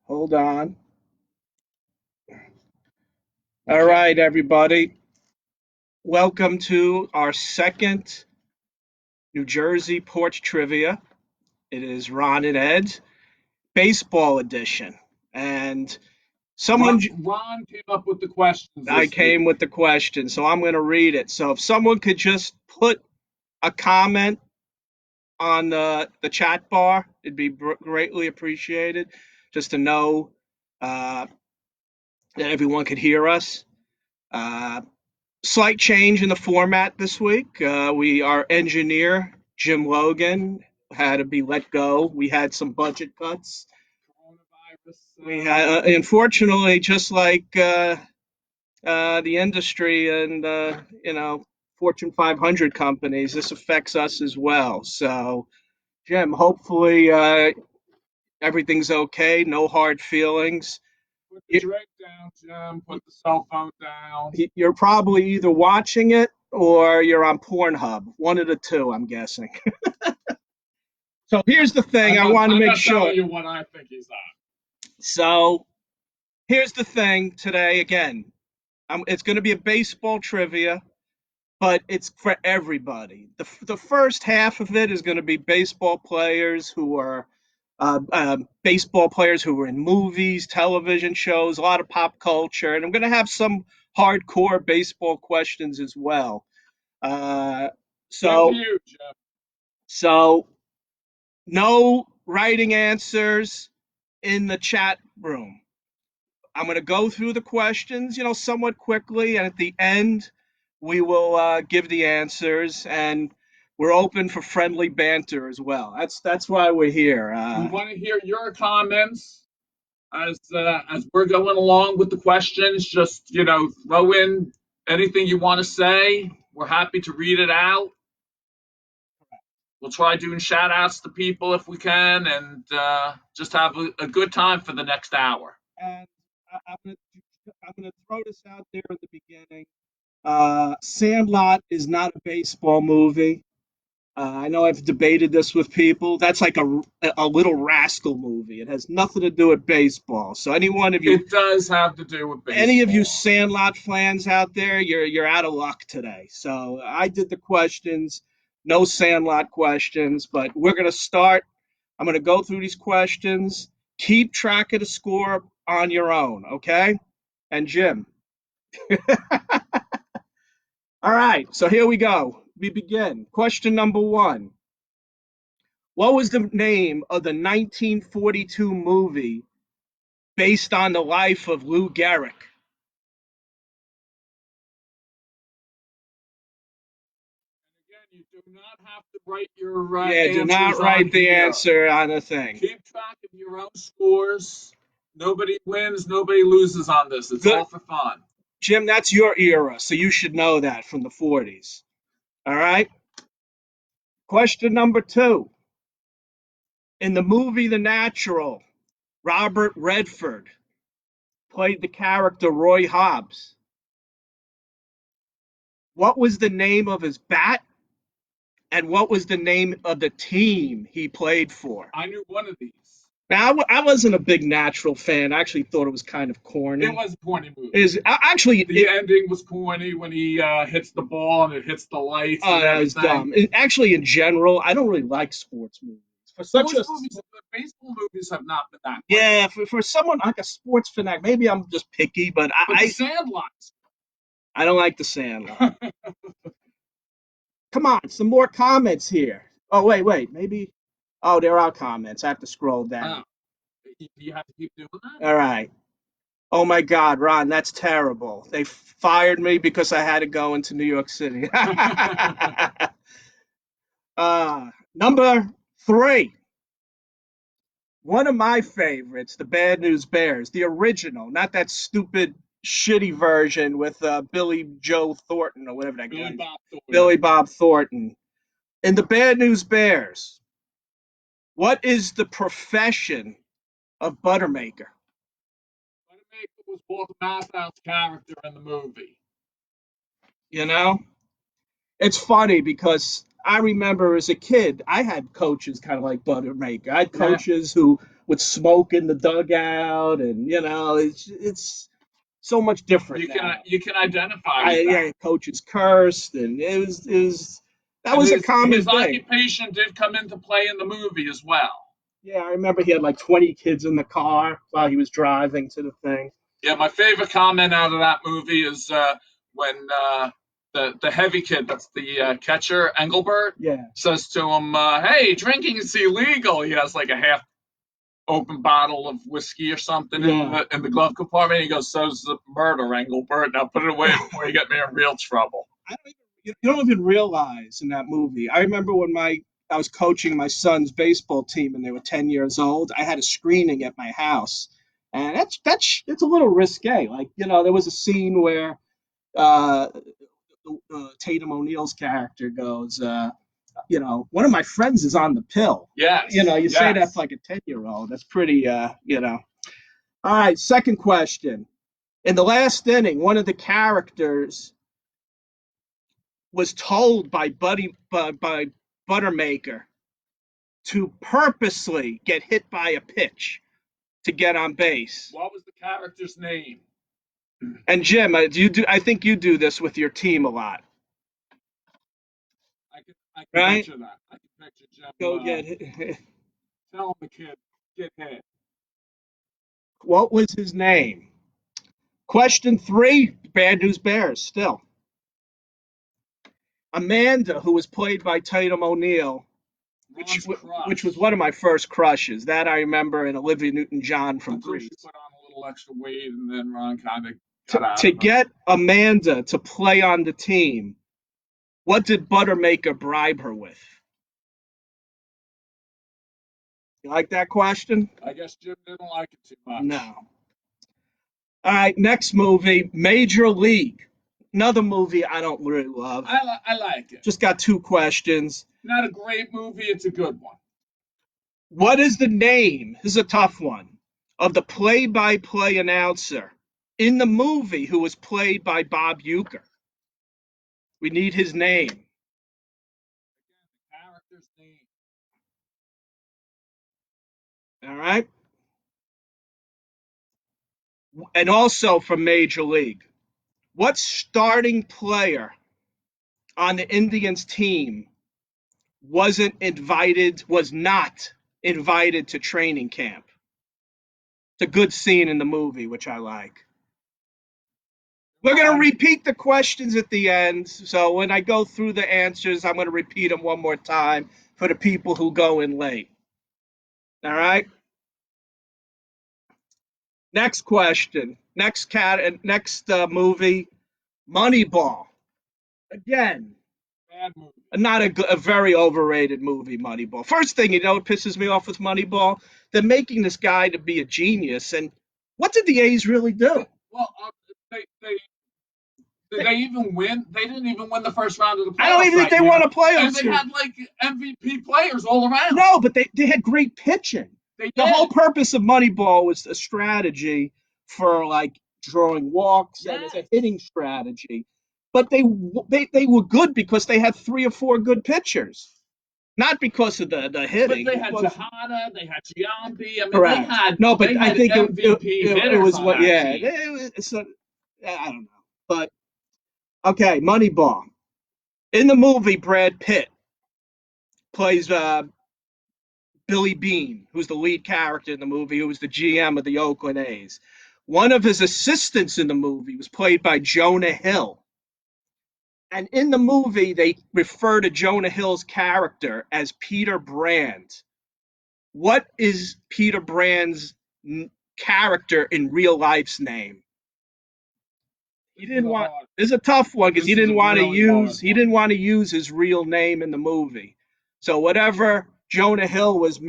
Hold on. All right, everybody. Welcome to our second New Jersey Porch Trivia. It is Ron and Ed, baseball edition. And someone, Ron came up with the questions I this week. came with the question, so I'm going to read it. So if someone could just put a comment on the chat bar, it'd be greatly appreciated just to know that everyone could hear us. Uh, Slight change in the format this week. Our engineer Jim Logan had to be let go. We had some budget cuts. Coronavirus. We had, unfortunately, just like the industry and Fortune 500 companies, this affects us as well. So, Jim, hopefully everything's okay. No hard feelings. Put the drink down, Jim. Put the cell phone down. You're probably either watching it or you're on Pornhub. One of the two, I'm guessing. So here's the thing. I want to make sure. I'm not telling you what I think he's on. So here's the thing today. Again, it's going to be a baseball trivia, but it's for everybody. The first half of it is going to be baseball players who are baseball players who were in movies, television shows, a lot of pop culture, and I'm going to have some hardcore baseball questions as well. Uh, so, You, Jim. so no writing answers in the chat room. I'm going to go through the questions, somewhat quickly, and at the end, we will give the answers, and we're open for friendly banter as well. That's why we're here. We want to hear your comments as we're going along with the questions. Just throw in anything you want to say. We're happy to read it out. We'll try doing shout outs to people if we can, and just have a good time for the next hour. And I'm gonna throw this out there at the beginning. Sandlot is not a baseball movie. I know I've debated this with people. That's like a Little Rascal movie. It has nothing to do with baseball. So any one of you, it does have to do with baseball. Any of you Sandlot fans out there, you're out of luck today. So I did the questions, no Sandlot questions, but we're gonna start. I'm gonna go through these questions. Keep track of the score on your own, okay? And Jim. All right, so here we go. We begin. Question number one. What was the name of the 1942 movie based on the life of Lou Gehrig? Again, you do not have to write your do not write the answer on the thing. Keep track of your own scores. Nobody wins, nobody loses on this. It's all for fun. Jim, that's your era, so you should know that from the 40s. All right? Question number two. In the movie The Natural, Robert Redford played the character Roy Hobbs. What was the name of his bat? And what was the name of the team he played for? I knew one of these. Now, I wasn't a big Natural fan. I actually thought it was kind of corny. It was a corny movie. The ending was corny when he hits the ball and it hits the lights. Oh, that was dumb. Actually, in general, I don't really like sports movies. Baseball movies have not been that. Yeah, for someone like a sports fanatic, maybe I'm just picky, but The Sandlot. I don't like the Sandlot. Come on, some more comments here. Oh, wait, maybe. Oh, there are comments. I have to scroll down. You have to keep doing that? All right. Oh, my God, Ron, that's terrible. They fired me because I had to go into New York City. Number three. One of my favorites, the Bad News Bears, the original, not that stupid, shitty version with Billy Joe Thornton or whatever that guy is. Billy Bob Thornton. In the Bad News Bears, what is the profession of Buttermaker? Buttermaker was Walter Matthau's character in the movie. It's funny because I remember as a kid, I had coaches kind of like Buttermaker. I had Yeah, coaches who would smoke in the dugout, and it's so much different now. you can identify I with Yeah, that. coaches cursed, and it was that And was a common his thing. occupation did come into play in the movie as well. Yeah, I remember he had like 20 kids in the car while he was driving to the thing. Yeah, my favorite comment out of that movie is when the heavy kid, that's the catcher Engelbert, Yeah, says to him, "Hey, drinking is illegal." He has like a half open bottle of whiskey or something yeah. in the glove compartment. He goes, "So's the murder, Engelbert. Now put it away before you get me in real trouble." You don't even realize in that movie. I remember when I was coaching my son's baseball team and they were 10 years old. I had a screening at my house, and that's it's a little risque. Like there was a scene where uh, Tatum O'Neal's character goes, one of my friends is on the pill. Yes, You say that yes. for like a 10-year-old. That's pretty. All right, second question. In the last inning, one of the characters was told by Buttermaker to purposely get hit by a pitch to get on base. What was the character's name? And Jim, I think you do this with your team a lot, I can right? picture that. I can picture Jim Go get hit. telling the kid, "Get hit." What was his name? Question three. Bad News Bears. Still, Amanda, who was played by Tatum O'Neal, which Ron's which was crush. one of my first crushes. That I remember in Olivia Newton-John from Until she Grease. put on a little extra weight, and then Ron kind of To, got out to of her. get Amanda to play on the team, what did Buttermaker bribe her with? You like that question? I guess Jim didn't like it too much. No. All right, next movie, Major League. Another movie I don't really love. I like it. Just got two questions. Not a great movie. It's a good one. What is the name? This is a tough one. Of the play by play announcer in the movie who was played by Bob Euchre. We need his name. Again, the character's name. All right. And also from Major League. What starting player on the Indians team was not invited to training camp? It's a good scene in the movie, which I like. We're going to Ron. repeat the questions at the end. So when I go through the answers, I'm going to repeat them one more time for the people who go in late. All right. Next question. Next movie, Moneyball. Again, Bad movie. not a very overrated movie, Moneyball. First thing, what pisses me off with Moneyball? They're making this guy to be a genius. And what did the A's really do? Well, they, they they even win. They didn't even win the first round of the I don't playoffs even think that they won year, a playoff and they series. had like MVP players all around. No, but they had great pitching. They The whole did. purpose of Moneyball was a strategy for like drawing walks and as a Yes. hitting strategy. But they were good because they had three or four good pitchers, not because of the But hitting. they It had was Tejada, they had Giambi. I mean, correct. No, but they I had think MVP it hitters was on what. that Yeah, team. I don't know, but okay. Moneyball. In the movie, Brad Pitt plays Billy Beane, who's the lead character in the movie, who was the GM of the Oakland A's. One of his assistants in the movie was played by Jonah Hill. And in the movie, they refer to Jonah Hill's character as Peter Brand. What is Peter Brand's character in real life's name? He This is didn't a want. hard. This is a tough one because This is a really hard he one. didn't want to use his real name in the movie. So whatever Jonah Hill was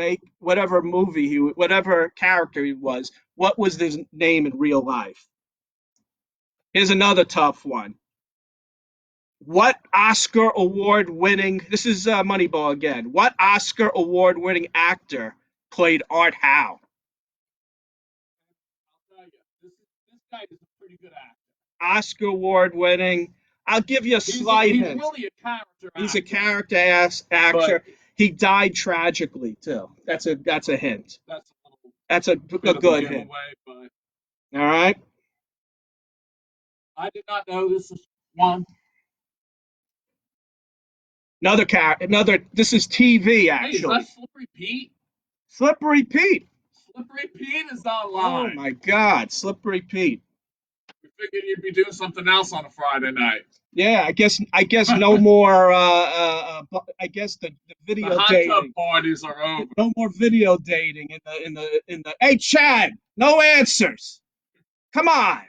whatever character he was, what was his name in real life? Here's another tough one. What Oscar award winning? This is Moneyball again. What Oscar award winning actor played Art Howe? I'll tell you, this guy is a pretty good actor. Oscar award winning. I'll give you a slight he's hint. really a character He's a actor, character ass but actor. He died tragically too. That's a hint. that's a little That's a bit of a good hint. giveaway. But All right. I did not know this is one. Another character. Another. This is TV Hey, is that actually. Slippery Pete? Slippery Pete. Slippery Pete is Oh online. my God, Slippery Pete. We figured you'd be doing something else on a Friday night. Yeah, I guess no more. I guess the The video hot tub dating. parties are over. No more video dating in the. Hey Chad, no answers. Come on.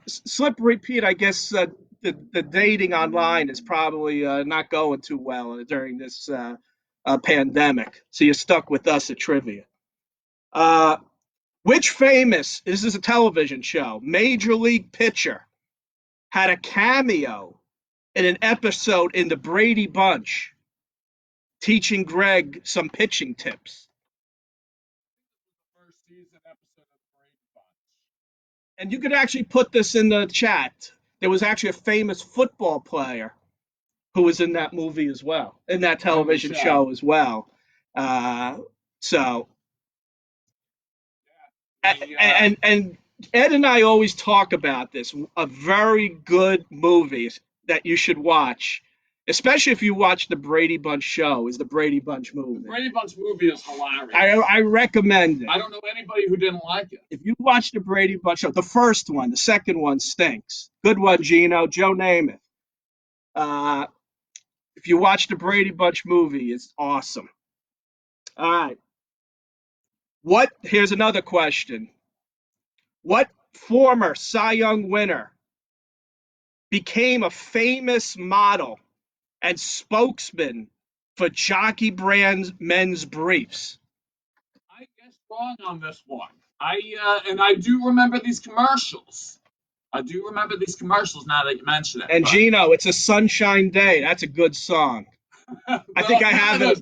Slippery Pete. I guess the dating online is probably not going too well during this pandemic. So you're stuck with us at trivia. Uh, which famous? This is a television show. Major League pitcher had a cameo in an episode in the Brady Bunch, teaching Greg some pitching tips. First season episode of Brady Bunch. And you could actually put this in the chat. There was actually a famous football player who was in that movie as well, in that In the television show. show as well. Uh, so, and Ed and I always talk about this. A very good movie that you should watch, especially if you watch the Brady Bunch show, is the Brady Bunch The movie. Brady Bunch movie is hilarious. I recommend it. I don't know anybody who didn't like it. If you watch the Brady Bunch show, the first one, the second one stinks. Good one, Gino, Joe Namath. Uh, if you watch the Brady Bunch movie, it's awesome. All right. Here's another question. What former Cy Young winner became a famous model and spokesman for Jockey Brand men's briefs? I guess wrong on this one. I do remember these commercials. I do remember these commercials now that you mention it. And Gino, it's a sunshine day. That's a good song. I think I have it.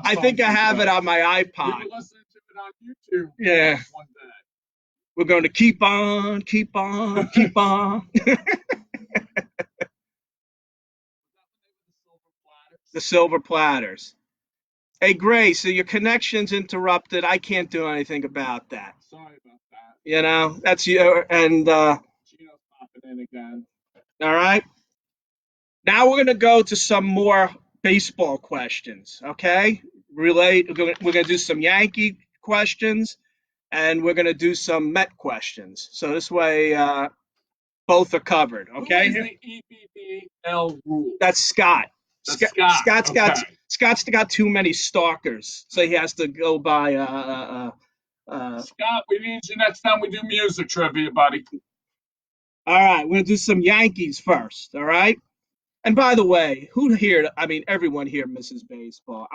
I think I have it on my iPod. We were listening to it on YouTube. Yeah. One day. We're going to keep on, keep on, keep on. The silver platters. Hey, Grace, so your connection's interrupted. I can't do anything about that. Sorry about that. You know, that's you. And, Gino's popping in again. all right. Now we're going to go to some more baseball questions, okay? We're going to do some Yankee questions, and we're going to do some Met questions. So this way, both are covered, okay? Who is the EBBL rule? That's Scott. That's Scott. Scott's got too many stalkers, so he has to go by. Scott, we need you next time we do music trivia, buddy. All right, we're gonna do some Yankees first. All right. And by the way, who here? I mean, everyone here misses baseball.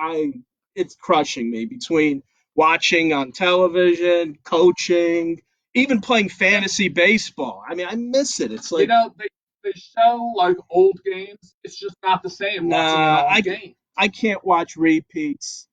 It's crushing me between watching on television, coaching, even playing fantasy baseball. I mean, I miss it. It's like they show like old games. It's just not the same watching an old game. I can't watch repeats.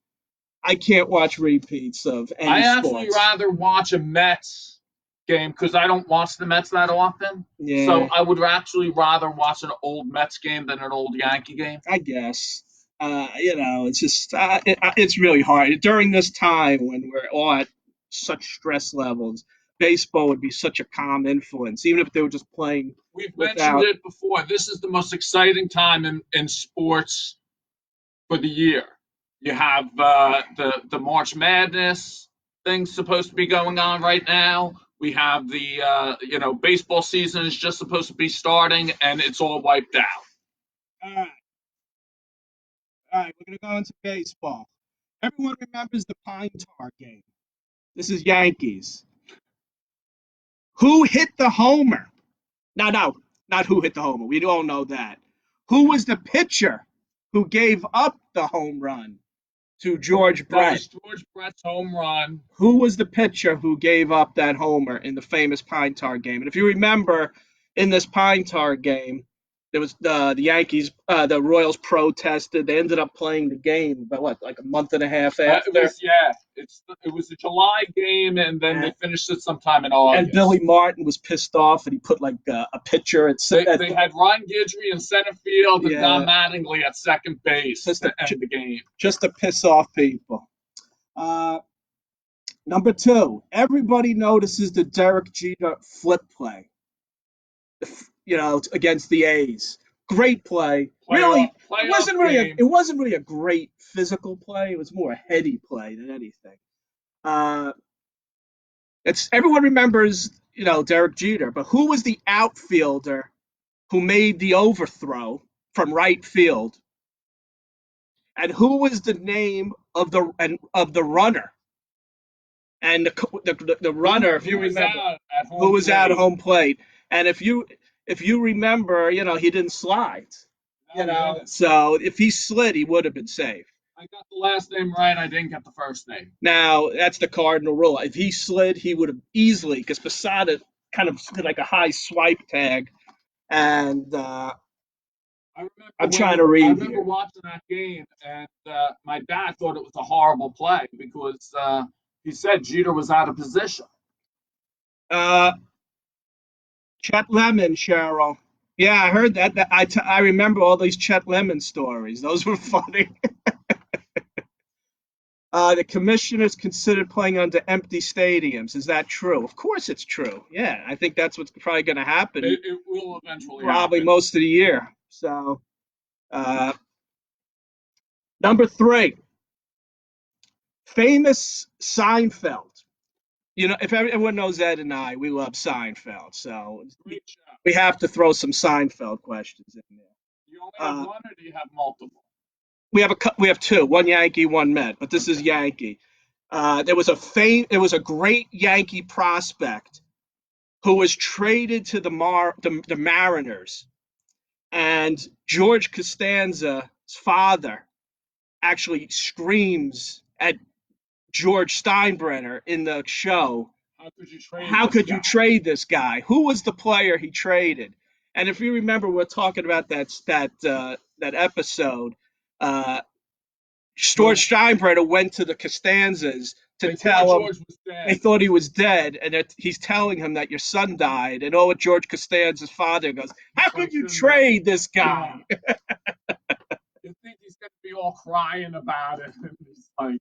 I can't watch repeats of any I sports. actually rather watch a Mets game because I don't watch the Mets that often. Yeah. So I would actually rather watch an old Mets game than an old Yankee game. I guess. It's just it's really hard during this time when we're all at such stress levels. Baseball would be such a calm influence, even if they were just playing. We've mentioned it before. This is the most exciting time in sports for the year. You have the March Madness thing supposed to be going on right now. We have the baseball season is just supposed to be starting, and it's all wiped out. All right, we're gonna go into baseball. Everyone remembers the Pine Tar game. This is Yankees. Who hit the homer? No, not who hit the homer. We all know that. Who was the pitcher who gave up the home run to George Brett? That was George Brett's home run. Who was the pitcher who gave up that homer in the famous Pine Tar game? And if you remember, in this Pine Tar game, It was the Yankees, the Royals protested. They ended up playing the game, but what, like a month and a half It after. was yeah. It was a July game, and then they And, finished it sometime in and Billy August. Martin was pissed off, and he put like a pitcher They had Ron Guidry in center field and Don yeah, Mattingly at second base just to to end the game. just to piss off people. Uh, Number two, everybody notices the Derek Jeter flip play, against the A's. Great play. Really, Playoff it game. wasn't really a great physical play. It was more a heady play than anything. Uh, it's everyone remembers, Derek Jeter, but who was the outfielder who made the overthrow from right field, and who was the name of the runner and the runner, if you Who was remember, out at who home was out of plate? home plate. And if you remember, he didn't slide. No, he didn't. So if he slid, he would have been safe. I got the last name right. I didn't get the first name. Now that's the cardinal rule. If he slid, he would have easily, because Posada kind of did like a high swipe tag, and I'm trying to I read remember here. watching that game, and my dad thought it was a horrible play because he said Jeter was out of position. Uh, Chet Lemon, Cheryl. Yeah, I heard that. I remember all these Chet Lemon stories. Those were funny. The commissioners considered playing under empty stadiums. Is that true? Of course it's true. Yeah, I think that's what's probably going to happen It will eventually probably happen. most of the year. So, uh, number three, famous Seinfeld. If everyone knows Ed and I, we love Seinfeld. So Great show. we have to throw some Seinfeld questions in there. Do you only have Uh, one, or do you have multiple? we have two, one Yankee, one Met, but this is Okay. Yankee. There was a great Yankee prospect who was traded to the Mariners, and George Costanza's father actually screams at George Steinbrenner in the show, How could you trade "How this could you guy? trade this guy? Who was the player he traded?" And if you remember, we're talking about that episode. Uh, George George, Steinbrenner went to the Costanzas to they thought tell him George was they dead. thought he was dead, and he's telling him that your son died. And oh, George Costanza's father goes, He "How could breaks you in the trade this yeah. guy?" You think he's gonna be all crying about it, and he's like,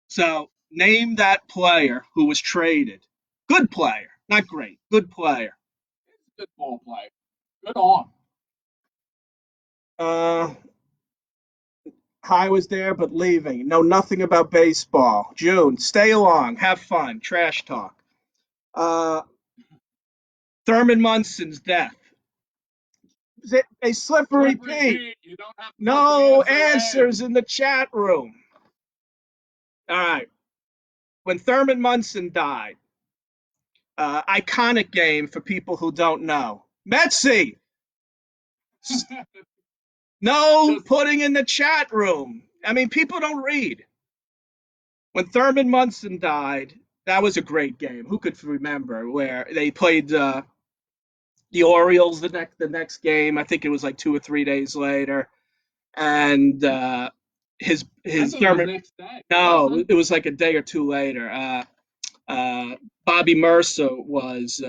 So name that player who was traded. Good player, not great. Good player. "He's a good ball player, good arm." Uh, I was there, but leaving. Know nothing about baseball. June, stay along, have fun. Trash talk. Uh, Thurman Munson's death. Is it a slippery Slippery Pete? Pete. You don't have to put the No answer answers in. in the chat room. All right. When Thurman Munson died, iconic game for people who don't know. Metsy, no Just putting in the chat room. I mean, people don't read. When Thurman Munson died, that was a great game. Who could remember where they played the Orioles the next game? I think it was like 2 or 3 days later, and I his thought it was Thurman. next day. It No, wasn't. it was like a day or two later. Bobby Mercer was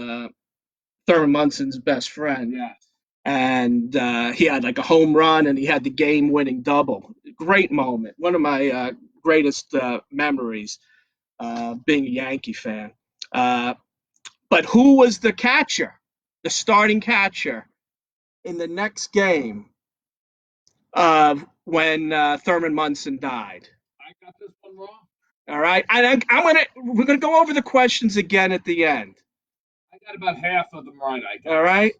Thurman Munson's best friend, Yes. and he had like a home run, and he had the game-winning double. Great moment. One of my greatest memories, being a Yankee fan. Uh, but who was the catcher, the starting catcher in the next game when Thurman Munson died? I got this one wrong. All right, we're gonna go over the questions again at the end. I got about half of them right, I All guess. right,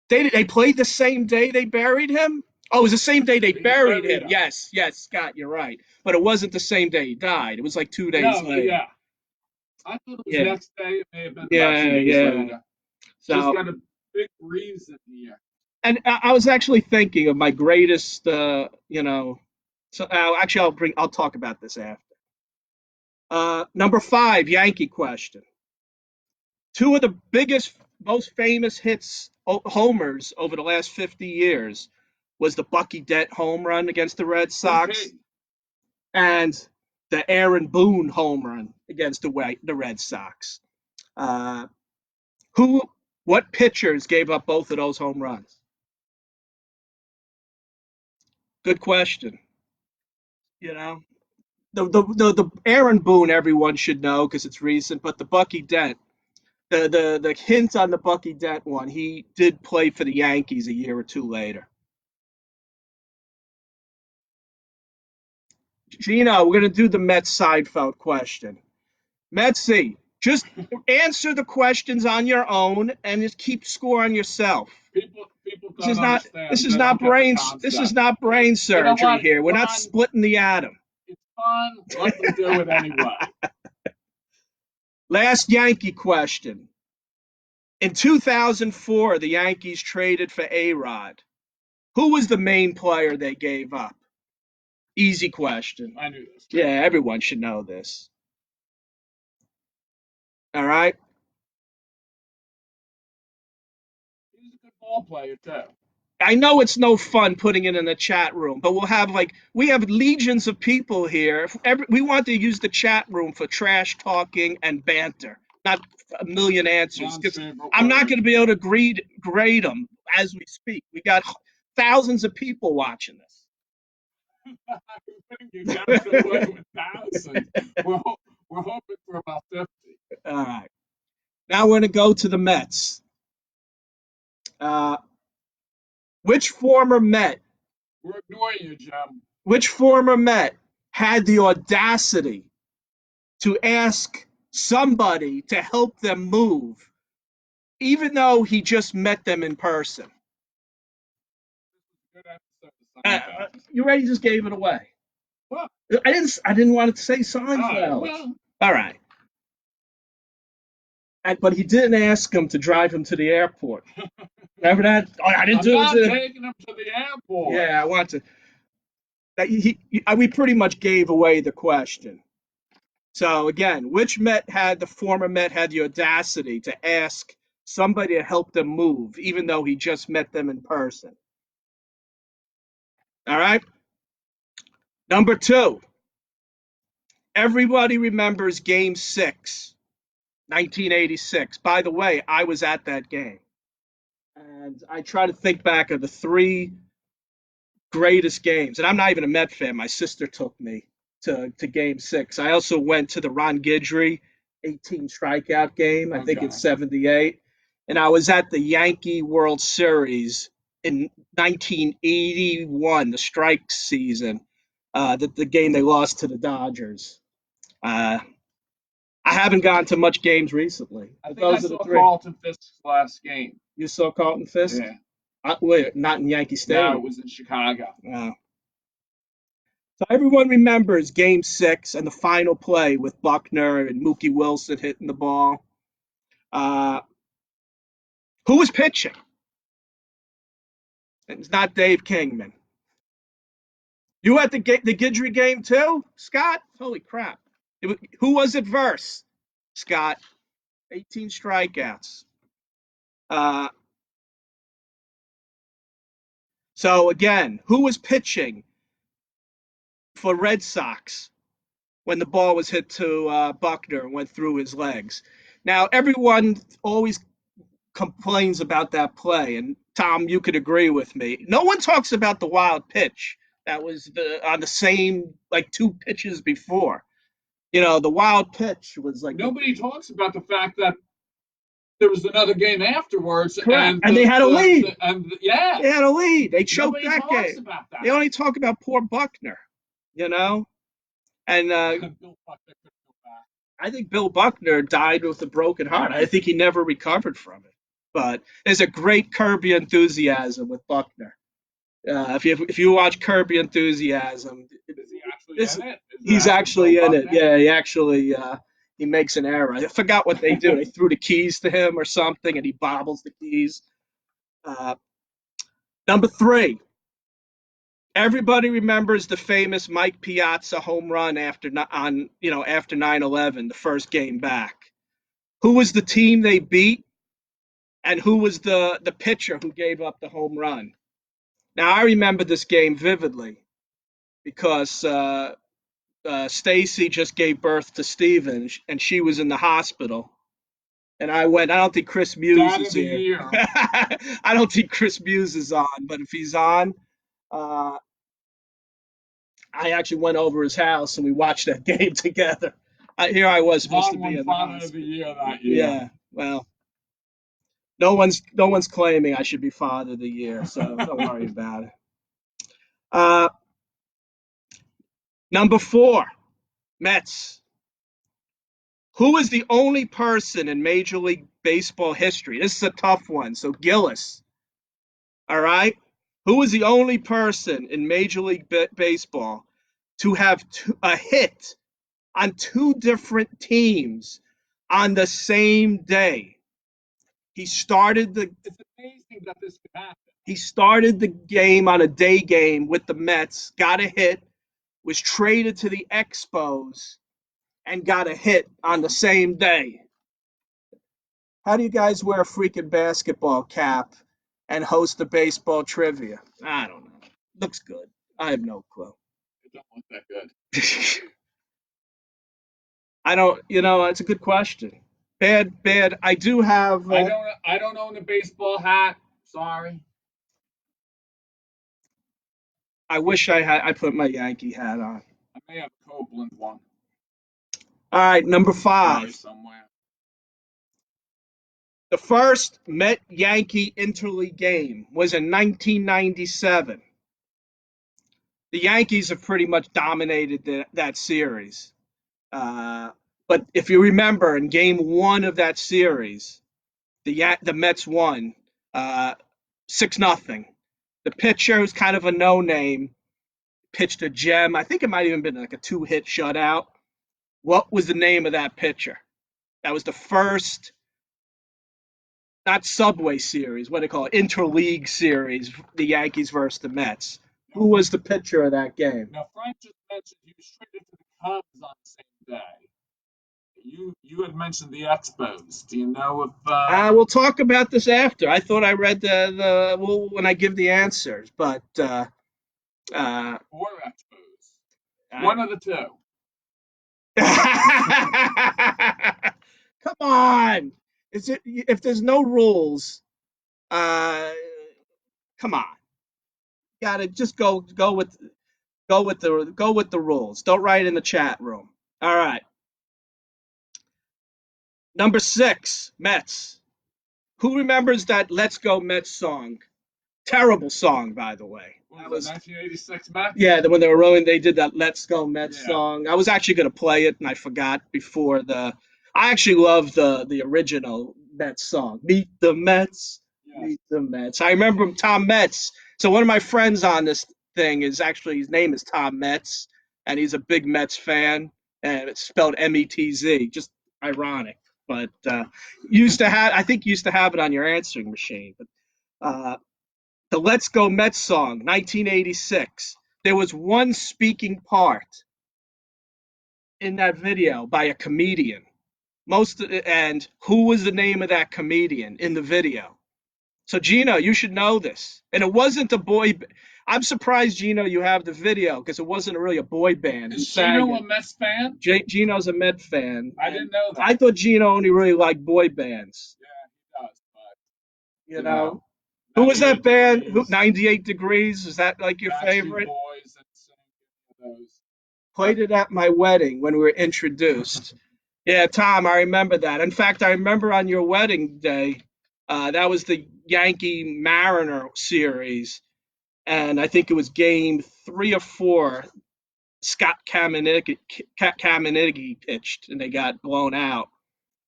they played the same day they buried him. Oh, it was the same day they He buried buried him. him. Yes, yes, Scott, you're right. But it wasn't the same day he died. It was like 2 days No, later. yeah. I thought it was Yeah, next day. It may have been about yeah, 2 days yeah. later. Just So, got a big reason here. and I was actually thinking of my greatest, So actually, I'll talk about this after. Number five, Yankee question. Two of the biggest most famous hits, homers over the last 50 years was the Bucky Dent home run against the Red Who's Sox he? and the Aaron Boone home run against the Red Sox. Uh, who, what pitchers gave up both of those home runs? Good question. You know, the Aaron Boone everyone should know because it's recent, but the Bucky Dent, the hint on the Bucky Dent one, he did play for the Yankees a year or two later. Gino, we're gonna do the Mets Seinfeld question. Metsy, just answer the questions on your own and just keep score on yourself. People don't understand. This is They not don't get the brain concept. You know surgery what? here. It's We're not fun. splitting the atom. It's fun. Let them do it anyway. Last Yankee question. In 2004, the Yankees traded for A-Rod. Who was the main player they gave up? Easy question. I knew this. Yeah, everyone should know this. All right. He's a good ball player too. I know it's no fun putting it in the chat room, but we have legions of people here. We want to use the chat room for trash talking and banter, not a million answers. John's Because favorite I'm not word. going to be able to grade them as we speak. We got thousands of people watching this. You got away with thousands. We're, we're hoping for about 50. All right. Now we're going to go to the Mets. Uh, which former Met? We're ignoring you, Jim. Which former Met had the audacity to ask somebody to help them move, even though he just met them in person? Good episode of Seinfeld. You already just gave it away. Well, I didn't want to say all right. Seinfeld. Well, All right. But he didn't ask him to drive him to the airport. Remember that? Oh, I didn't I'm do not it. taking him to the airport. Yeah, I want to. We pretty much gave away the question. So again, which the former Met had the audacity to ask somebody to help them move, even though he just met them in person? All right. Number two, everybody remembers Game 6, 1986. By the way, I was at that game. And I try to think back of the three greatest games. And I'm not even a Met fan. My sister took me to Game 6. I also went to the Ron Guidry 18 strikeout game, I think in Okay. 78. And I was at the Yankee World Series in 1981, the strike season, the game they lost to the Dodgers. Uh, I haven't gone to much games recently. I But think I those are the saw three. Carlton Fisk's last game. You saw Carlton Fisk? Yeah. Wait, not in Yankee No, Stadium. it was in Chicago. So everyone remembers Game 6 and the final play with Buckner and Mookie Wilson hitting the ball. Uh, who was pitching? It's not Dave Kingman. You at the Guidry game too, Scott? Holy crap! Who was it versus? Scott, 18 strikeouts. Uh, so again, who was pitching for Red Sox when the ball was hit to Buckner and went through his legs? Now everyone always complains about that play, and Tom, you could agree with me. No one talks about the wild pitch that was on the same like two pitches before. The wild pitch was like Nobody talks about the fact that there was another game afterwards, correct, and and they had a lead. yeah, They had a lead. They choked nobody that talks game. about that. They only talk about poor Buckner, you know. And Bill Buckner could go back. I think Bill Buckner died with a broken heart. I think he never recovered from it. But there's a great Curb Your Enthusiasm with Buckner. If you watch Curb Your Enthusiasm, Is he actually this in it? he's actually in it. Yeah, he makes an error. I forgot what they do. They threw the keys to him or something, and he bobbles the keys. Uh, Number three, everybody remembers the famous Mike Piazza home run after 9/11, the first game back. Who was the team they beat and who was the pitcher who gave up the home run. Now I remember this game vividly because Stacy just gave birth to Steven, and she was in the hospital. And I went. I don't think Chris Muse Dad is of the here. year. I don't think Chris Muse is on, but if he's on, uh, I actually went over his house and we watched that game together. Here I was supposed to Mom be won in the Father of the hospital. Year that year. Yeah, well, no one's claiming I should be Father of the Year, so don't worry about it. Uh, Number 4, Mets. Who is the only person in Major League Baseball history? This is a tough one, so Gillis. All right, who is the only person in Major League Baseball to have a hit on two different teams on the same day? He started the It's amazing that this could happen. he started the game on a day game with the Mets, got a hit, was traded to the Expos, and got a hit on the same day. How do you guys wear a freaking basketball cap and host a baseball trivia? I don't know. Looks good. I have no clue. It don't look that good. I don't, it's a good question. Bad, bad. I do have, I don't own a baseball hat. Sorry. I wish I put my Yankee hat on. I may have a Copeland one. All right, number Probably 5. somewhere. The first Met Yankee interleague game was in 1997. The Yankees have pretty much dominated that series. Uh, but if you remember, in game 1 of that series, the Mets won 6-0. The pitcher, who's kind of a no name, pitched a gem. I think it might have even been like a 2-hit shutout. What was the name of that pitcher? That was the first, not Subway Series, what do they call it? Interleague series, the Yankees versus the Mets. Who was the pitcher of that game? Now Frank just mentioned he was traded to the Cubs on the same day. You had mentioned the Expos. Do you know if We'll talk about this after. I thought I read the well, when I give the answers, but or Expos? I, One of the two. come on. Is it if there's no rules? Uh, Come on. Got to just go with the rules. Don't write in the chat room. All right. Number 6, Mets. Who remembers that "Let's Go Mets" song? Terrible song, by the way. What was that? 1986 Mets. Yeah, when they were rolling, they did that "Let's Go Mets" Yeah. song. I was actually going to play it, and I forgot before the. I actually love the original Mets song. Meet the Mets, Yes. meet the Mets. I remember Tom Metz. So one of my friends on this thing is actually his name is Tom Metz, and he's a big Mets fan, and it's spelled Metz. Just ironic, but I think used to have it on your answering machine. But the "Let's Go Mets" song, 1986. There was one speaking part in that video by a comedian. And who was the name of that comedian in the video? So Gino, you should know this. And it wasn't a boy. I'm surprised, Gino, you have the video because it wasn't really a boy band who Is sang Gino it. a Mets fan? Gino's a Met fan. I didn't know that. I thought Gino only really liked boy bands. Yeah, he does, but You know, who was that band? 98 98 Degrees? Is that like your Backstreet favorite? Boys and those. Played it at my wedding when we were introduced. Yeah, Tom, I remember that. In fact, I remember on your wedding day, that was the Yankee Mariner series, and I think it was game 3 or 4. Scott Caminiti pitched, and they got blown out.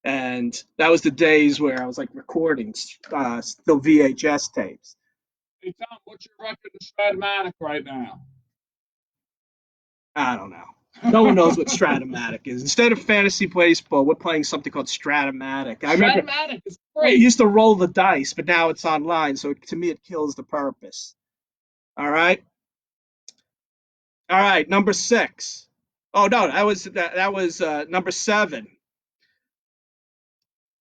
And that was the days where I was like recording still VHS tapes. Hey Tom, what's your record in Stratomatic right now? I don't know. No one knows what Stratomatic is. Instead of fantasy baseball, we're playing something called Stratomatic. I remember Stratomatic is we great. used to roll the dice, but now it's online, so to me it kills the purpose. All right, all right. Number 6. Oh no, that was number 7.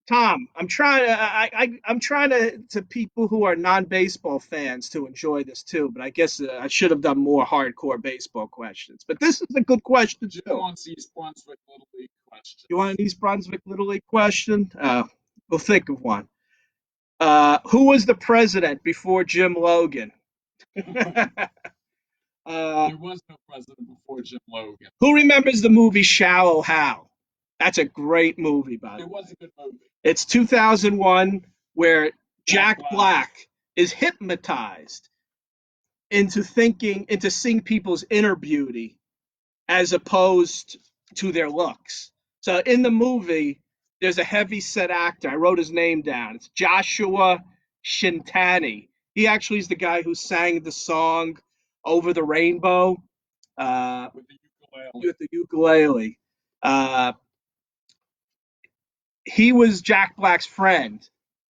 Tom, I'm trying to I'm trying to people who are non-baseball fans to enjoy this too, but I guess I should have done more hardcore baseball questions. But this is a good question Jim too. wants East Brunswick Little League You want questions. an East Brunswick Little League question? We'll think of one. Who was the president before Jim Logan? uh, There was no president before Jim Logan. who remembers the movie Shallow Hal? That's a great movie, by the It way. was a good movie. It's 2001, where Jack Jack Black. Black is hypnotized into seeing people's inner beauty as opposed to their looks. So in the movie, there's a heavy set actor. I wrote his name down. It's Joshua Shintani. He actually is the guy who sang the song "Over the Rainbow" With the ukulele. with the ukulele. Uh, he was Jack Black's friend,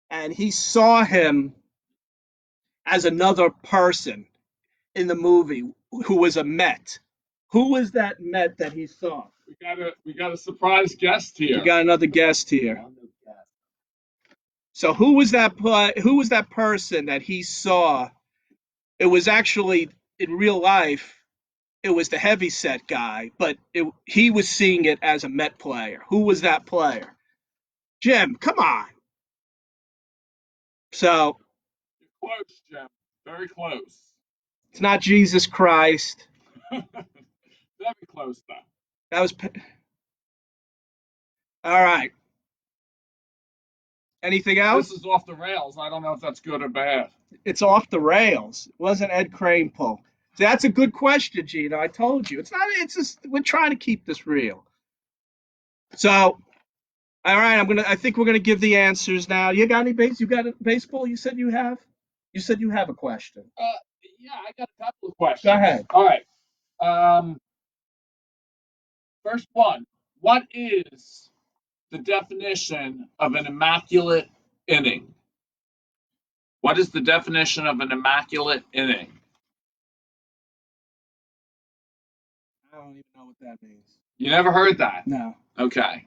and he saw him as another person in the movie who was a Met. Who was that Met that he saw? We got a surprise guest We here. got another guest here. So who was that person that he saw? It was actually in real life. It was the heavyset guy, but he was seeing it as a Met player. Who was that player? Jim, come on. So You're close, Jim. Very close. it's not Jesus Christ. Very close, though. That was all right. Anything This else? is off the rails. I don't know if that's good or bad. It's off the rails. It wasn't Ed Kranepool. That's a good question, Gino. I told you. It's not. It's just we're trying to keep this real. So, all right. I think we're gonna give the answers now. You got any base? You got a baseball? You said you have. You said you have a question. Uh, yeah, I got a couple of questions. Go ahead. All right. First one. What is the definition of an immaculate inning? What is the definition of an immaculate inning? I don't even know what that means. You never heard that? No. Okay.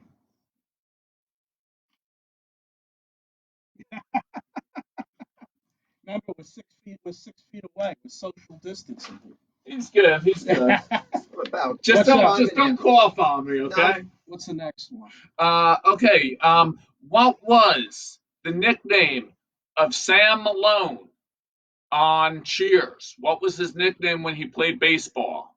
Remember, it was 6 feet. Was 6 feet away. It was social distancing. He's good. He's good. What about Just don't cough on me, okay? What's the next one? Okay. What was the nickname of Sam Malone on Cheers? What was his nickname when he played baseball?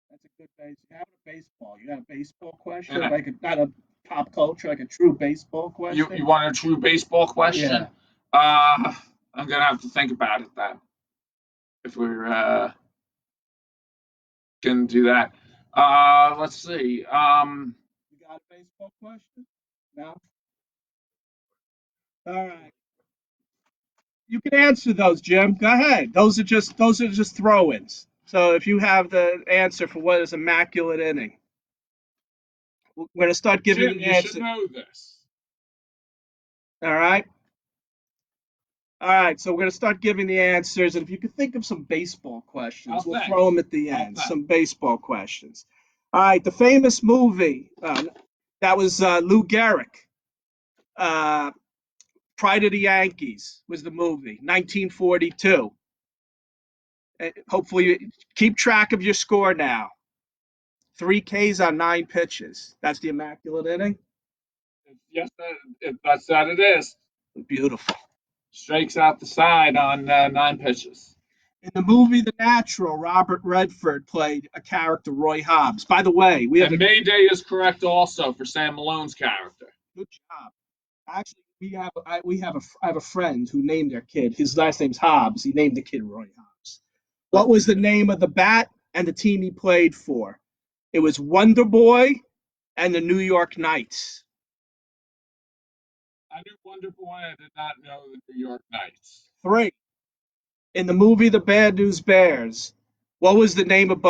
That's a good base. You have a baseball. You got a baseball question, And like not a pop culture, like a true baseball you question. want a true baseball question? I'm gonna have to think about it then. If we're gonna do that. Let's see. You got a baseball question? No. All right. You can answer those, Jim. Go ahead. Those are just throw-ins. So if you have the answer for what is immaculate inning, we're going to start giving Jim, the you should answer. know this. All right. All right. So we're going to start giving the answers, and if you could think of some baseball questions, I'll we'll think. throw them at the I'll end. think. Some baseball questions. All right. The famous movie that was Lou Gehrig. Uh, Pride of the Yankees was the movie, 1942. Hopefully, keep track of your score now. 3 Ks on 9 pitches. That's the immaculate inning. Yes, that's that it is. Beautiful. Strikes out the side on 9 pitches. In the movie The Natural, Robert Redford played a character, Roy Hobbs. By the way, we have And a Mayday is correct also for Sam Malone's character. good job. Actually, I have a friend who named their kid. His last name's Hobbs. He named the kid Roy Hobbs. What was the name of the bat and the team he played for? It was Wonder Boy and the New York Knights. I knew Wonder Boy. I did not know the New York Knights. 3. In the movie The Bad News Bears, what was the name of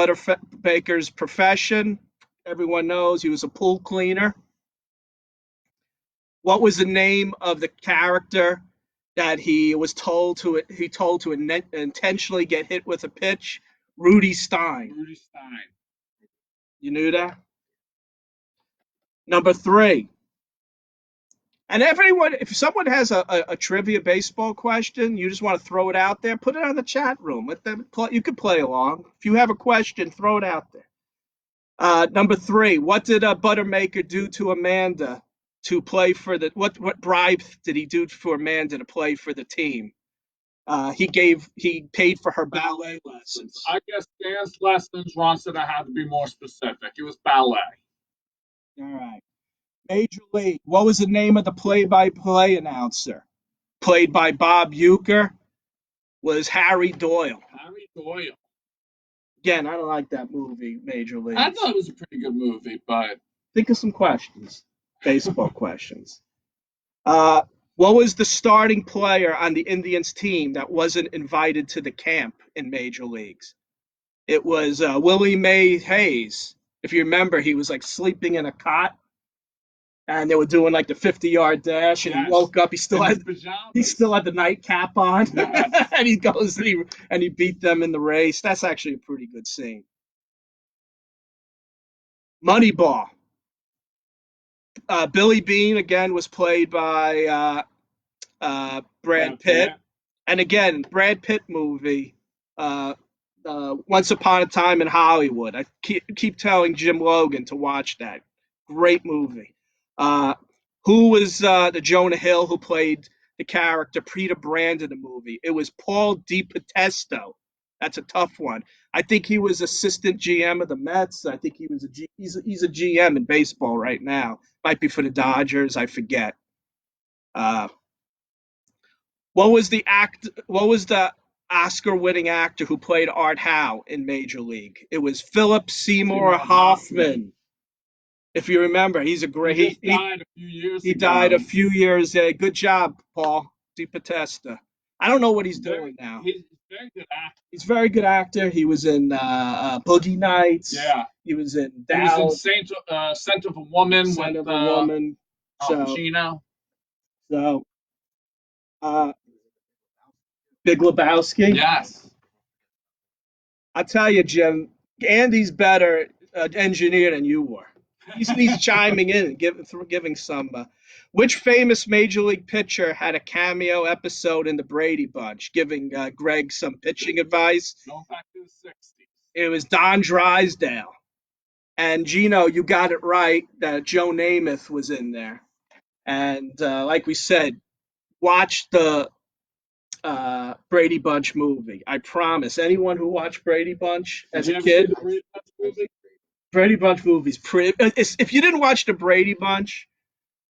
Baker's profession? Everyone knows he was a pool cleaner. What was the name of the character that he told to intentionally get hit with a pitch? Rudy Stein. Rudy Stein. You knew that? Number three, and everyone, if someone has a trivia baseball question, you just want to throw it out there, put it on the chat room. Let them play. You can play along. If you have a question, throw it out there. Number three, what did Buttermaker do to Amanda to play for the? What bribe did he do for Amanda to play for the team? He paid for her ballet lessons. I guess dance lessons. Ron said I had to be more specific. It was ballet. All right. Major League. What was the name of the play-by-play announcer? Played by Bob Uecker, was Harry Doyle. Harry Doyle. Again, I don't like that movie, Major League. I thought it was a pretty good movie, but think of some questions, baseball questions. What was the starting player on the Indians team that wasn't invited to the camp in Major Leagues? It was Willie May Hayes. If you remember, he was like sleeping in a cot, and they were doing like the 50-yard dash, and he woke up. He still had the nightcap on, yes. And he goes and he beat them in the race. That's actually a pretty good scene. Moneyball. Billy Bean again was played by Brad Pitt. And again, Brad Pitt movie, Once Upon a Time in Hollywood. I keep telling Jim Logan to watch that. Great movie. Who was the Jonah Hill who played the character Peter Brand in the movie? It was Paul DiPotesto. That's a tough one. I think he was assistant GM of the Mets. I think he's a GM in baseball right now. Might be for the Dodgers. I forget. What was the Oscar-winning actor who played Art Howe in Major League? It was Philip Seymour Hoffman. If you remember, he's a great. He died a few years he ago. Died a few years. Good job, Paul DiPotesto. I don't know what he's doing now. He's a very good actor. He's a very good actor. He was in Boogie Nights. Yeah. He was in Dallas. He was in Scent of a Woman Scent of a Woman. Al Pacino. So, Big Lebowski. Yes. I'll tell you, Jim, Andy's better engineer than you were. He's chiming in and giving some. Which famous Major League pitcher had a cameo episode in the Brady Bunch, giving Greg some pitching advice? Going back to the 60s. It was Don Drysdale. And Gino, you got it right that Joe Namath was in there. And like we said, watch the Brady Bunch movie. I promise. Anyone who watched Brady Bunch as a kid, Brady Bunch movie's pretty. If you didn't watch the Brady Bunch,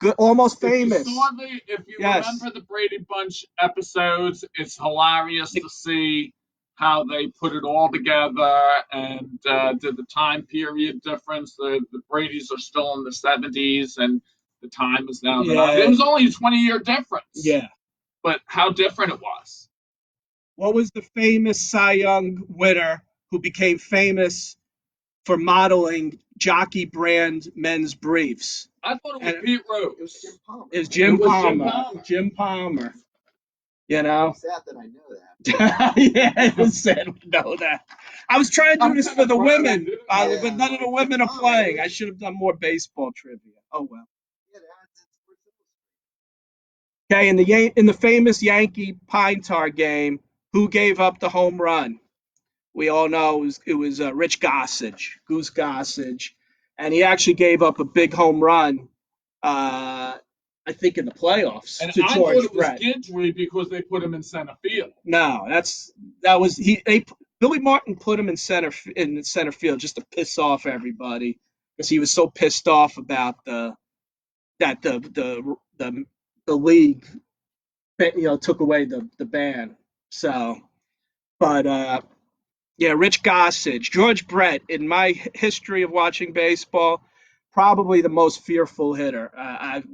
good, almost famous. If you remember the Brady Bunch episodes, it's hilarious to see how they put it all together and the time period difference. The Brady's are still in the 70s and the time is now. Yeah. It was only a 20-year difference. Yeah. But how different it was. What was the famous Cy Young winner who became famous for modeling jockey brand men's briefs? I thought it was Pete Rose. It was Jim Palmer. It was Jim Palmer. Jim Palmer. You know? It's sad that I know that. Yeah, it was sad we know that. I was trying to do this for the women, but none of the women are playing. I should have done more baseball trivia. Oh, well. Okay, in the famous Yankee Pine Tar game, who gave up the home run? We all know it was Rich Gossage, Goose Gossage, and he actually gave up a big home run. I think in the playoffs. And to I George thought it was Brett. Gidry because they put him in center field. No, Billy Martin put him in center field just to piss off everybody because he was so pissed off about the league, took away the ban. So, but Rich Gossage, George Brett. In my history of watching baseball, probably the most fearful hitter.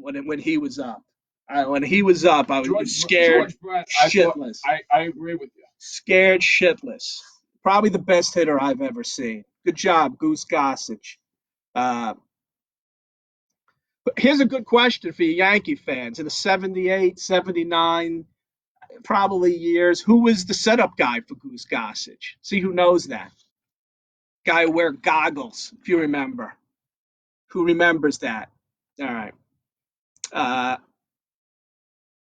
When he was up, I was scared George Brett, shitless. I agree with you. Scared shitless. Probably the best hitter I've ever seen. Good job, Goose Gossage. But here's a good question for you Yankee fans. In the 78, 79, probably years, who was the setup guy for Goose Gossage? See who knows that. Guy who wear goggles, if you remember. Who remembers that? All right. Uh,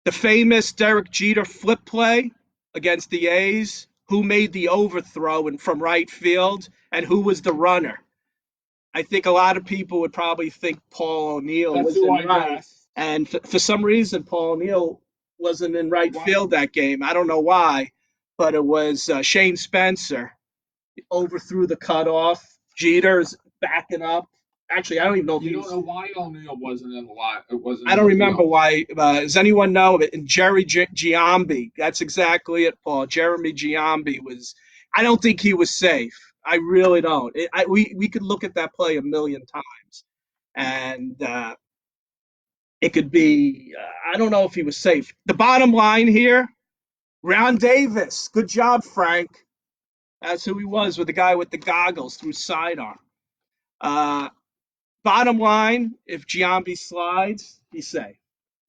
the famous Derek Jeter flip play against the A's. Who made the overthrow from right field, and who was the runner? I think a lot of people would probably think Paul O'Neill That's was who in I right, guessed. and for some reason Paul O'Neill wasn't in right What? field that game. I don't know why, but it was Shane Spencer overthrew the cutoff. Jeter's backing up. Actually, I don't even know if You he don't was. know why O'Neill wasn't in the lot. It wasn't I in don't the remember field. why. Does anyone know of it? And Jerry Giambi. That's exactly it, Paul. Jeremy Giambi was. I don't think he was safe. I really don't. We could look at that play a million times, and it could be. I don't know if he was safe. The bottom line here, Ron Davis. Good job, Frank. That's who he was with the guy with the goggles through sidearm. Uh, Bottom line, if Giambi slides, he's safe.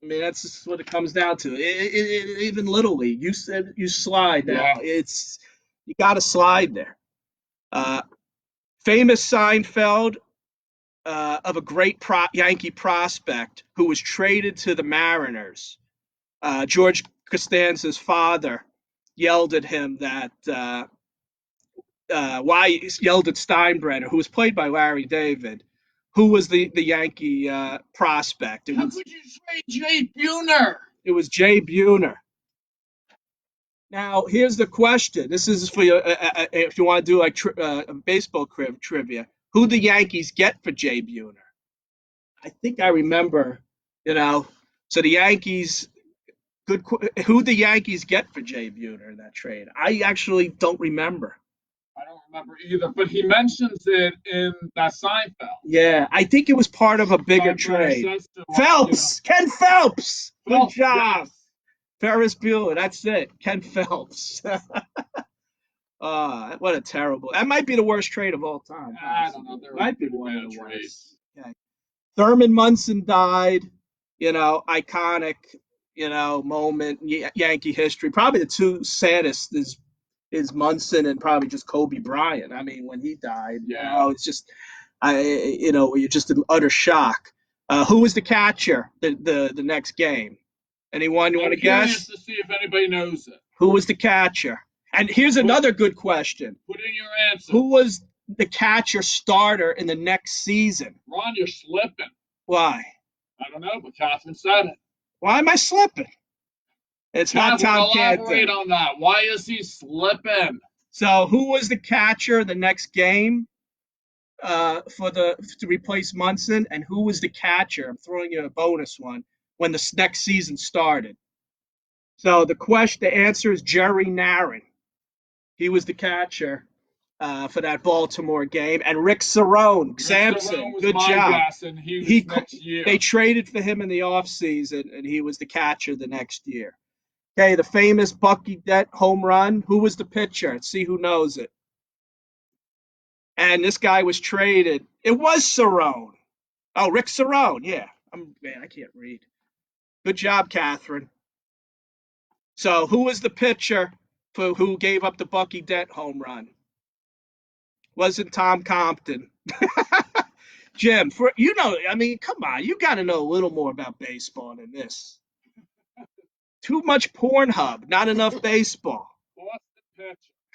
I mean, that's just what it comes down to. Even Little League, you said you slide now. Yeah. It's you got to slide there. Uh, Famous Seinfeld of a great Yankee prospect who was traded to the Mariners. George Costanza's father yelled at him that why he yelled at Steinbrenner, who was played by Larry David, who was the Yankee prospect. How could you trade Jay Buhner? It was Jay Buhner. Now, here's the question. This is for you if you want to do like baseball trivia. Who the Yankees get for Jay Buhner? I think I remember, you know. So the Yankees, good. Who the Yankees get for Jay Buhner in that trade? I actually don't remember. I don't remember either, but he mentions it in that Seinfeld. Yeah, I think it was part of a bigger trade. Phelps, Ken Phelps. Good job. Yes. Ferris Bueller. That's it. Ken Phelps. What a terrible. That might be the worst trade of all time. I don't know. There Might be been one of bad the trades. worst. Okay. Thurman Munson died. Iconic. Moment Yankee history. Probably the two saddest is Munson and probably just Kobe Bryant. I mean, when he died, Yeah. it's just you're just in utter shock. Who was the catcher the next game? Anyone you want to I'm curious guess? to see if anybody knows it. Who was the catcher? And here's another good question. Put in your answer. Who was the catcher starter in the next season? Ron, you're slipping. Why? I don't know, but Catherine said it. Why am I slipping? It's not Tom elaborate Canton. on that. Why is he slipping? So who was the catcher the next game to replace Munson? And who was the catcher? I'm throwing you a bonus one when the next season started. So the answer is Jerry Narron. He was the catcher for that Baltimore game, and Rick Cerrone, Samson, good job. Guess, and he was next year. They traded for him in the offseason, and he was the catcher the next year. Okay, the famous Bucky Dent home run. Who was the pitcher? Let's see who knows it. And this guy was traded. It was Cerrone. Oh, Rick Cerrone. Yeah. I can't read. Good job, Catherine. So, who was the pitcher who gave up the Bucky Dent home run? Wasn't Tom Compton. Jim, come on, you got to know a little more about baseball than this. Too much Pornhub, not enough baseball.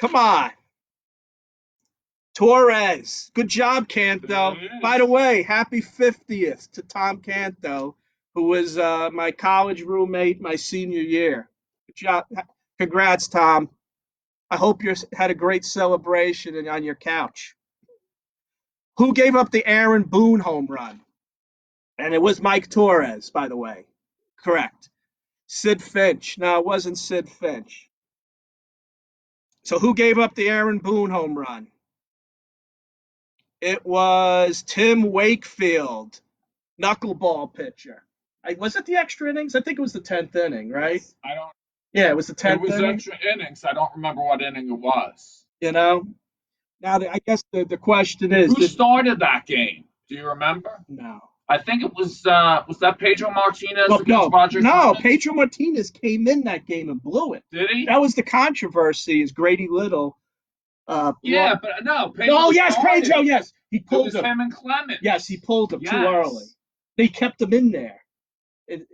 Come on. Torres. Good job, Canto. By the way, happy 50th to Tom Canto, who was my college roommate my senior year. Good job. Congrats, Tom. I hope you had a great celebration on your couch. Who gave up the Aaron Boone home run? And it was Mike Torres, by the way. Correct. Sid Finch. No, it wasn't Sid Finch. So who gave up the Aaron Boone home run? It was Tim Wakefield, knuckleball pitcher. Was it the extra innings? I think it was the 10th inning, right? I don't. Yeah, it was the 10th inning. It was inning. extra innings. I don't remember what inning it was. Now, I guess the question is, who started that game? Do you remember? No. I think it was that Pedro Martinez against Roger No, Clemens? Pedro Martinez came in that game and blew it. Did he? That was the controversy. Is Grady Little? Yeah, but no. Pedro Oh yes, started. Pedro. Yes, he pulled him and Clemens. Yes, he pulled him too early. They kept him in there.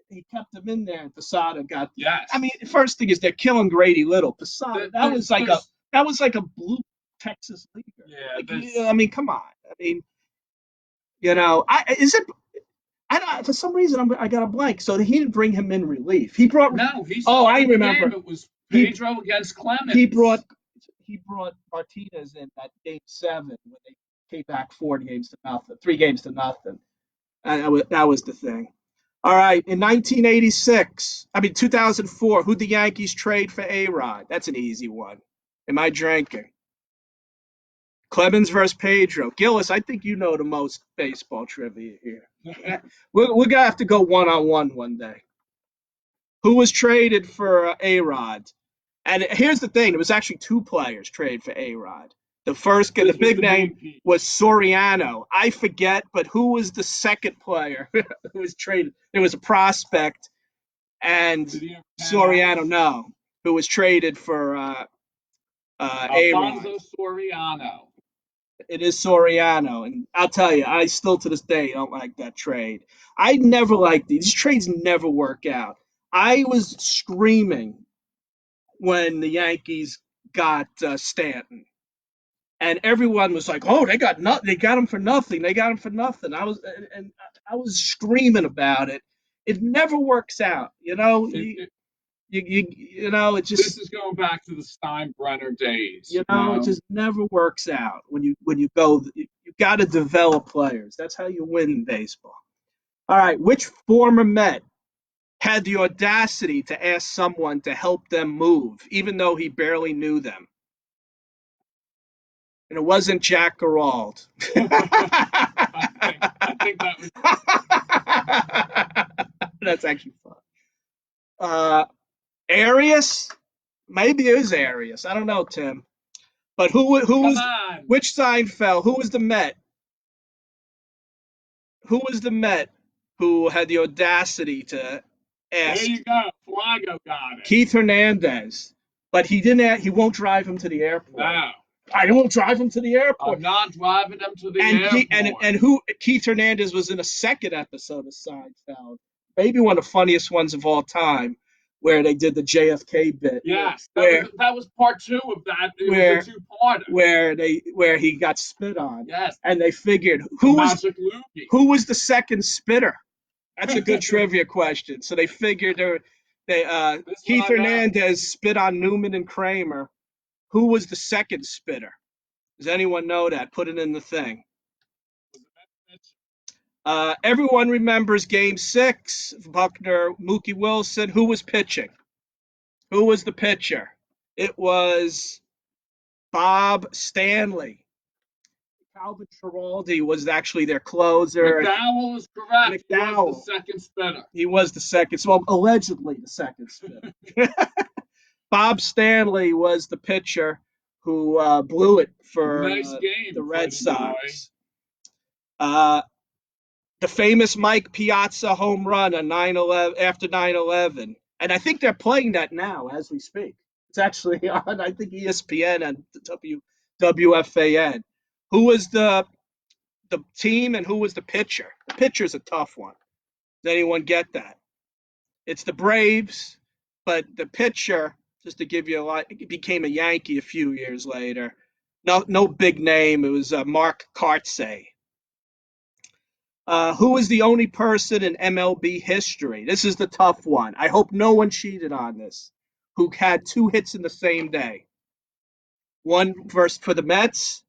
He kept him in there, and Posada got. Yes. I mean, first thing is they're killing Grady Little. Posada, that There- was like a there's- that was like a blue Texas leaguer. Yeah, Like, there's- I mean, come on. I mean, I is it? I don't, for some reason I got a blank. So he didn't bring him in relief. He brought. No, he Oh, I started the remember. game. It was He Pedro against Clemens. he brought Martinez in that game 7 when they came back 4 games to nothing, 3 games to nothing. That was the thing. All right, in 2004, who'd the Yankees trade for A-Rod? That's an easy one. Am I drinking? Clemens versus Pedro. Gillis, I think you know the most baseball trivia here. We're going to have to go one-on-one one day. Who was traded for A-Rod? And here's the thing: it was actually 2 players traded for A-Rod. The big name was Soriano. I forget, but who was the second player who was traded? There was a prospect, and Soriano, no, who was traded for A-Rod. Alfonso Soriano. It is Soriano, and I'll tell you, I still to this day don't like that trade. I never liked these trades. Never work out. I was screaming when the Yankees got Stanton, and everyone was like, "Oh, they got nothing. They got him for nothing. They got him for nothing." I was screaming about it. It never works out, It just This is going back to the Steinbrenner days. it just never works out when you go. You got to develop players. That's how you win in baseball. All right, which former Met had the audacity to ask someone to help them move, even though he barely knew them? And it wasn't Jack Gerald. I think that was. That's actually fun. Arias? Maybe it was Arias. I don't know, Tim. But Come was on. which Seinfeld? Who was the Met? Who was the Met who had the audacity to There ask you go. Flago got it. Keith Hernandez? But he didn't. He won't drive him to the airport. No. I won't drive him to the airport. I'm not driving them to the and airport. And who Keith Hernandez was in a second episode of Seinfeld, maybe one of the funniest ones of all time, where they did the JFK bit. Yes, that was part 2 of that. It was a 2-parter. Where he got spit on. Yes. And they figured who was the second spitter? That's a good trivia question. So they figured Keith Hernandez spit on Newman and Kramer. Who was the second spitter? Does anyone know that? Put it in the thing. Everyone remembers Game 6. Buckner, Mookie Wilson. Who was pitching? Who was the pitcher? It was Bob Stanley. Calvin Schiraldi was actually their closer. McDowell is correct. He was the second spitter. He was the second. So allegedly the second spitter. Bob Stanley was the pitcher who blew it for the Red Sox. The famous Mike Piazza home run on 9/11 after 9/11, and I think they're playing that now as we speak. It's actually on, I think, ESPN and WFAN. Who was the team and who was the pitcher? The pitcher's a tough one. Does anyone get that? It's the Braves, but the pitcher, just to give you a lot, became a Yankee a few years later. No big name. It was Mark Kartsay. Who was the only person in MLB history? This is the tough one. I hope no one cheated on this. Who had 2 hits in the same day? One first for the Mets,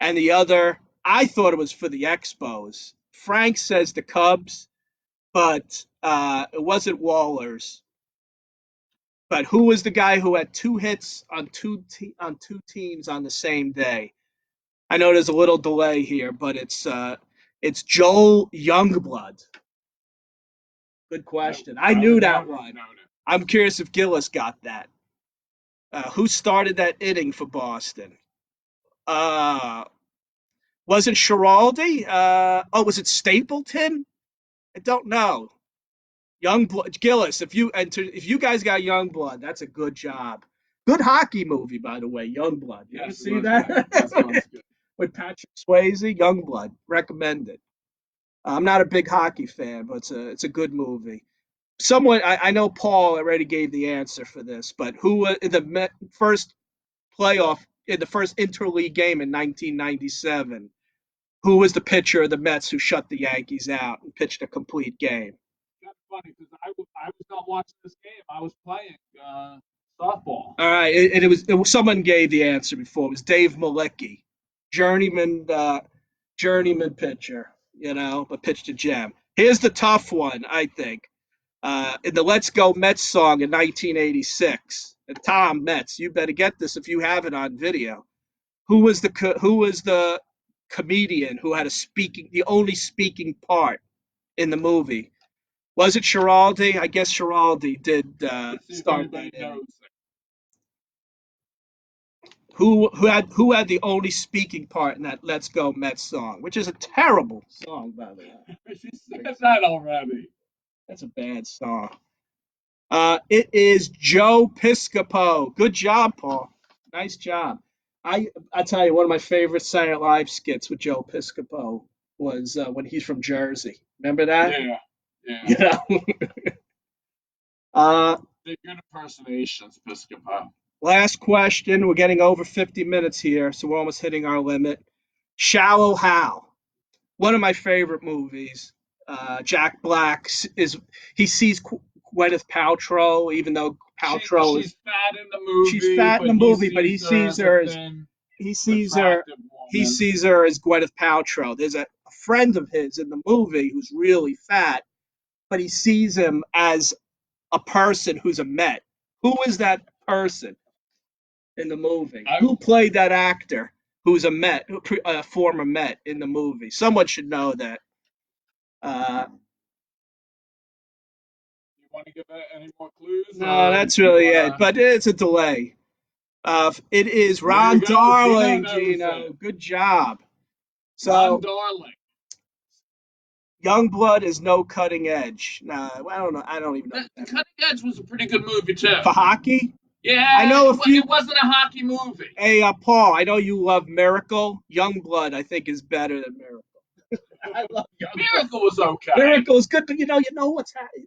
and the other, I thought it was for the Expos. Frank says the Cubs, but it wasn't Wallers. But who was the guy who had 2 hits on two teams on the same day? I know there's a little delay here, but it's Joel Youngblood. Good question. I knew that one. I'm curious if Gillis got that. Who started that inning for Boston? Wasn't Schiraldi? Was it Stapleton? I don't know. Youngblood, Gillis. If you guys got Youngblood, that's a good job. Good hockey movie, by the way. Youngblood. You ever see that? That sounds good. With Patrick Swayze, Youngblood. Recommend it. I'm not a big hockey fan, but it's a good movie. Someone I know Paul already gave the answer for this, but who in the first playoff in the first interleague game in 1997? Who was the pitcher of the Mets who shut the Yankees out and pitched a complete game? That's funny because I was not watching this game. I was playing softball. All right, it was someone gave the answer before. It was Dave Malicki, journeyman journeyman pitcher, but pitched a gem. Here's the tough one, I think. In the "Let's Go Mets" song in 1986, and Tom Metz, you better get this if you have it on video. Who was the comedian who had the only speaking part in the movie? Was it Schiraldi? I guess Schiraldi did Let's see if start anybody that in. knows. Who had the only speaking part in that "Let's Go Mets" song, which is a terrible song, by the way. She said that already. That's a bad song. It is Joe Piscopo. Good job, Paul. Nice job. I tell you, one of my favorite Saturday Night Live skits with Joe Piscopo was when he's from Jersey. Remember that? Yeah, yeah. Yeah. uh, They're good impersonations, Piscopo. Last question. We're getting over 50 minutes here, so we're almost hitting our limit. Shallow Hal. One of my favorite movies. Jack Black he sees Gwyneth Paltrow, even though Paltrow she's fat in the movie. she's fat in the movie, but he sees her as Gwyneth Paltrow. There's a friend of his in the movie who's really fat, but he sees him as a person who's a Met. Who is that person in the movie? Who played that actor who's a Met, a former Met in the movie? Someone should know that. You want to give any more clues? No, that's really it. But it's a delay. It is Ron Darling, Gino. Good job. So, Ron Darling. Youngblood is no Cutting Edge. Nah, I don't know. I don't even know. The Cutting Edge was a pretty good movie too. For hockey? Yeah, I know it wasn't a hockey movie. Hey, Paul, I know you love Miracle. Youngblood, I think, is better than Miracle. I love Youngblood. Miracle was okay. Miracle is good, but you know what's happening.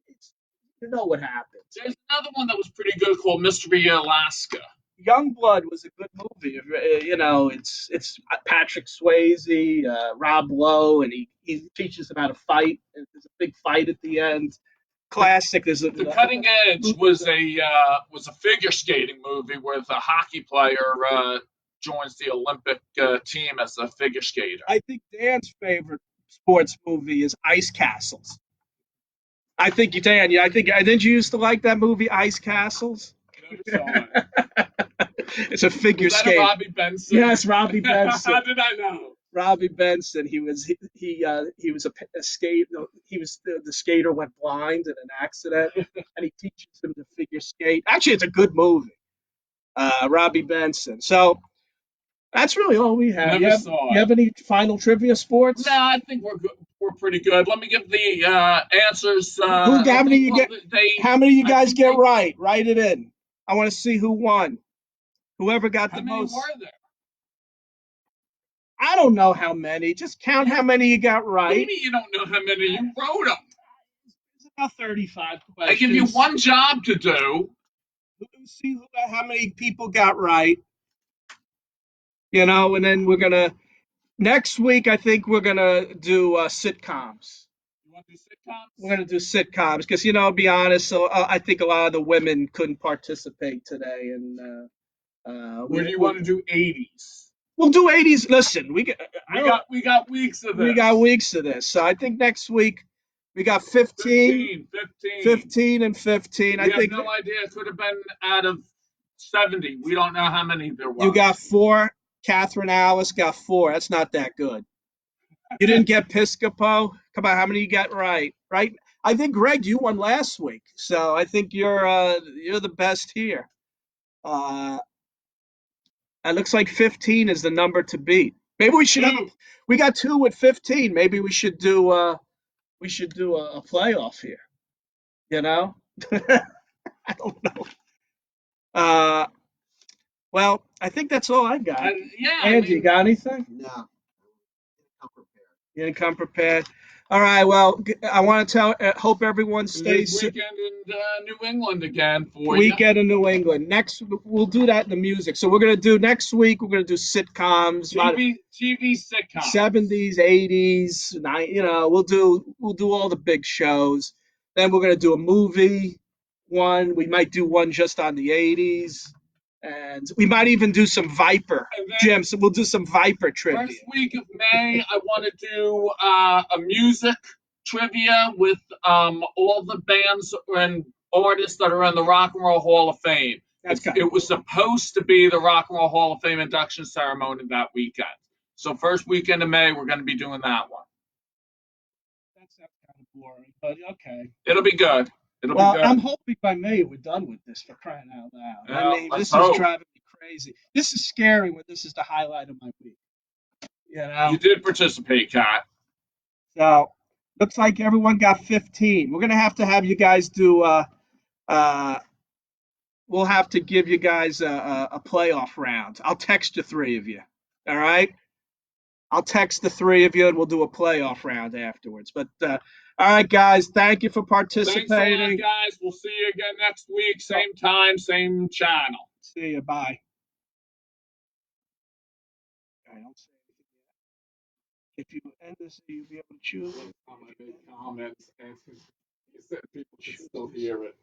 You know what happens. There's another one that was pretty good called Mystery Alaska. Youngblood was a good movie. It's Patrick Swayze, Rob Lowe, and he teaches them how to fight. There's a big fight at the end. Classic. The Cutting Edge was a figure skating movie where the hockey player joins the Olympic team as a figure skater. I think Dan's favorite sports movie is Ice Castles. I think Dan. Yeah, didn't you used to like that movie, Ice Castles? Never saw it. It's a figure Was that skate. Robbie Benson? Yes, Robbie Benson. How did I know? Robbie Benson. He was a skate. He was the skater went blind in an accident, and he teaches him to figure skate. Actually, it's a good movie. Robbie Benson. So that's really all we have. Never saw it. You have any final trivia sports? No, I think we're good. We're pretty good. Let me give the answers. How many you guys get right? Write it in. I want to see who won. Whoever got the most. How many were there? I don't know how many. Just count how many you got right. Maybe you don't know how many you wrote them. It's about 35 questions. I give you one job to do. Let's see how many people got right. And then we're going to, next week, I think we're going to do sitcoms. You want to do sitcoms? We're going to do sitcoms because, to be honest, so I think a lot of the women couldn't participate today. And Or do you want to do 80s? We'll do 80s. Listen, we got weeks of this. We got weeks of this. So I think next week we got 15 and 15. I think no idea. It could have been out of 70. We don't know how many there were. You got 4. Catherine Alice got 4. That's not that good. You didn't get Piscopo. Come on, how many you got right? Right? I think Greg, you won last week, so I think you're the best here. It looks like 15 is the number to beat. Maybe we should we got 2 with 15. Maybe we should do a playoff here. I don't know. Well, I think that's all I got. Yeah. Andy, you got anything? No. You didn't come prepared. All right. Well, I want to tell. Hope everyone And this stays weekend in New England again for you. weekend in New England. Next, we'll do that in the music. So we're gonna do next week. We're gonna do sitcoms, about TV sitcoms. 70s, 80s, we'll do all the big shows. Then we're gonna do a movie one. We might do one just on the 80s, and we might even do some Viper. And then Jim, so we'll do some Viper trivia. first week of May, I want to do a music trivia with all the bands and artists that are in the Rock and Roll Hall of Fame. It was supposed to be the Rock and Roll Hall of Fame induction ceremony that weekend. So first weekend of May, we're going to be doing that one. That sounds kind of boring, but okay. It'll be good. Well, I'm hoping by May we're done with this, for crying out loud. Yeah, I mean, let's this is hope. driving me crazy. This is scary when this is the highlight of my week. You did participate, Kat. So looks like everyone got 15. We're gonna have to have you guys do. Uh, we'll have to give you guys a playoff round. I'll text the three of you. All right. I'll text the three of you and we'll do a playoff round afterwards. But all right, guys, thank you for Thanks a lot, participating. guys. We'll see you again next week, same time, same channel. See you. Bye. I don't say anything yet. If you end this, you'll be able to choose. Comments, and you said people should still hear it.